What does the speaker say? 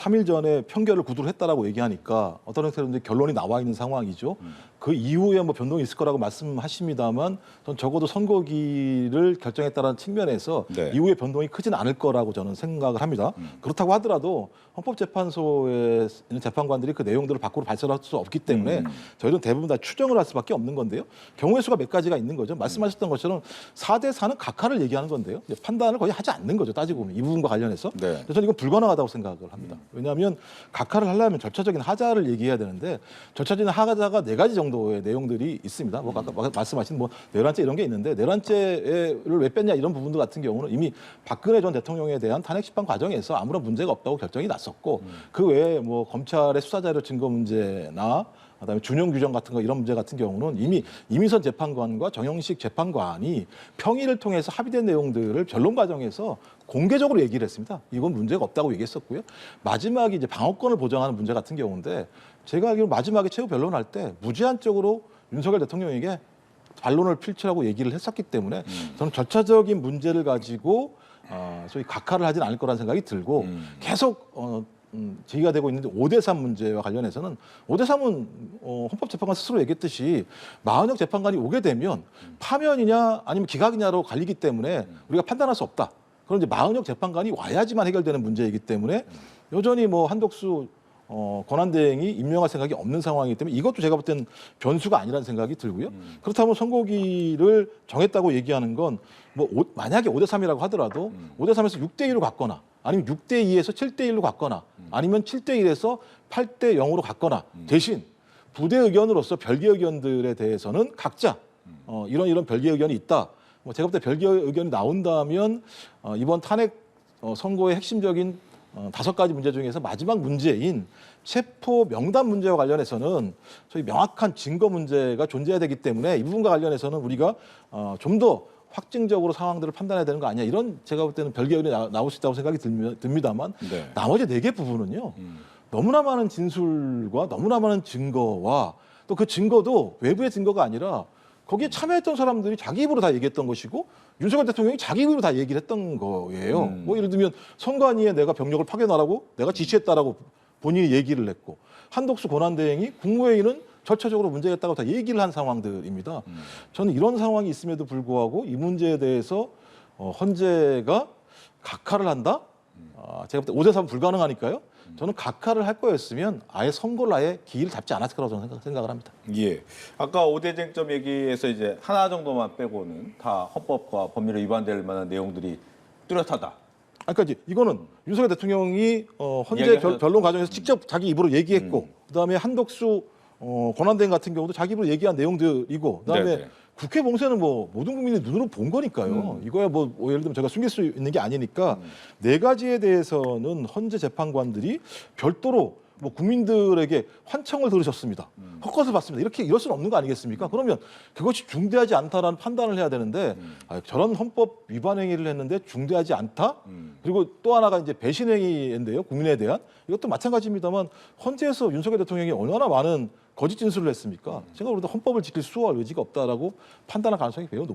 3일 전에 평결을 구두로 했다라고 얘기하니까 어떤 형태로는 결론이 나와 있는 상황이죠. 그 이후에 뭐 변동이 있을 거라고 말씀하십니다만 전 적어도 선거기를 결정했다는 측면에서 네. 이후에 변동이 크진 않을 거라고 저는 생각을 합니다. 그렇다고 하더라도 헌법재판소에 있는 재판관들이 그 내용들을 밖으로 발설할 수 없기 때문에 저희는 대부분 다 추정을 할 수밖에 없는 건데요. 경우의 수가 몇 가지가 있는 거죠. 말씀하셨던 것처럼 4대 4는 각하를 얘기하는 건데요. 판단을 거의 하지 않는 거죠. 따지고 보면 이 부분과 관련해서. 네. 그래서 저는 이건 불가능하다고 생각을 합니다. 왜냐하면 각하를 하려면 절차적인 하자를 얘기해야 되는데 절차적인 하자가 4가지 정도의 내용들이 있습니다. 뭐 아까 말씀하신 뭐 내란죄 이런 게 있는데 내란죄를 왜 뺐냐 이런 부분들 같은 경우는 이미 박근혜 전 대통령에 대한 탄핵 심판 과정에서 아무런 문제가 없다고 결정이 났었고 그 외에 뭐 검찰의 수사자료 증거 문제나 그다음에 준용 규정 같은 거 이런 문제 같은 경우는 이미 이민선 재판관과 정영식 재판관이 평의를 통해서 합의된 내용들을 변론 과정에서 공개적으로 얘기를 했습니다. 이건 문제가 없다고 얘기했었고요. 마지막에 이제 방어권을 보장하는 문제 같은 경우인데 제가 알기로 마지막에 최후 변론할 때 무제한적으로 윤석열 대통령에게 반론을 펼치라고 얘기를 했었기 때문에 저는 절차적인 문제를 가지고 소위 각하를 하진 않을 거라는 생각이 들고 계속 제기가 되고 있는데 5대3 문제와 관련해서는 5대3은 헌법재판관 스스로 얘기했듯이 마은혁 재판관이 오게 되면 파면이냐 아니면 기각이냐로 갈리기 때문에 우리가 판단할 수 없다. 그럼 이제 마은혁 재판관이 와야지만 해결되는 문제이기 때문에 여전히 뭐 한덕수 권한대행이 임명할 생각이 없는 상황이기 때문에 이것도 제가 볼 때는 변수가 아니라는 생각이 들고요. 그렇다면 선고기를 정했다고 얘기하는 건 뭐 만약에 5대3이라고 하더라도 5대3에서 6대2로 갔거나 아니면 6대2에서 7대1로 갔거나 아니면 7대1에서 8대0으로 갔거나 대신 부대 의견으로서 별개 의견들에 대해서는 각자 이런 별개 의견이 있다. 뭐 제가 볼 때 별개 의견이 나온다면 이번 탄핵 선고의 핵심적인 5가지 문제 중에서 마지막 문제인 체포 명단 문제와 관련해서는 저희 명확한 증거 문제가 존재해야 되기 때문에 이 부분과 관련해서는 우리가 좀 더 확증적으로 상황들을 판단해야 되는 거 아니야. 이런 제가 볼 때는 별개 의견이 나올 수 있다고 생각이 듭니다만 네. 나머지 4개 부분은요. 너무나 많은 진술과 너무나 많은 증거와 또 그 증거도 외부의 증거가 아니라 거기에 참여했던 사람들이 자기 입으로 다 얘기했던 것이고 윤석열 대통령이 자기 입으로 다 얘기를 했던 거예요. 뭐 예를 들면 선관위에 내가 병력을 파견하라고 내가 지시했다라고 본인이 얘기를 했고 한덕수 권한대행이 국무회의는 절차적으로 문제가 있다고 다 얘기를 한 상황들입니다. 저는 이런 상황이 있음에도 불구하고 이 문제에 대해서 헌재가 각하를 한다? 제가 볼 때 5대3 불가능하니까요. 저는 각하를 할 거였으면 아예 선고를 아예 기일을 잡지 않았을 거라고 저는 생각을 합니다. 예. 아까 5대 쟁점 얘기에서 이제 하나 정도만 빼고는 다 헌법과 법률에 위반될 만한 내용들이 뚜렷하다. 그러니까 이제 이거는 윤석열 대통령이 헌재 변론 과정에서 직접 자기 입으로 얘기했고 그다음에 한덕수 권한대행 같은 경우도 자기 입으로 얘기한 내용들이고 그다음에 네네. 국회 봉쇄는 뭐 모든 국민이 눈으로 본 거니까요. 이거야 뭐 예를 들면 제가 숨길 수 있는 게 아니니까 4가지에 대해서는 헌재 재판관들이 별도로 뭐 국민들에게 환청을 들으셨습니다. 헛것을 봤습니다. 이럴 수는 없는 거 아니겠습니까? 그러면 그것이 중대하지 않다라는 판단을 해야 되는데 저런 헌법 위반 행위를 했는데 중대하지 않다? 그리고 또 하나가 이제 배신 행위인데요. 국민에 대한 이것도 마찬가지입니다만 헌재에서 윤석열 대통령이 얼마나 많은 거짓 진술을 했습니까? 제가 그래도 헌법을 지킬 수와 의지가 없다라고 판단할 가능성이 매우 높습니다.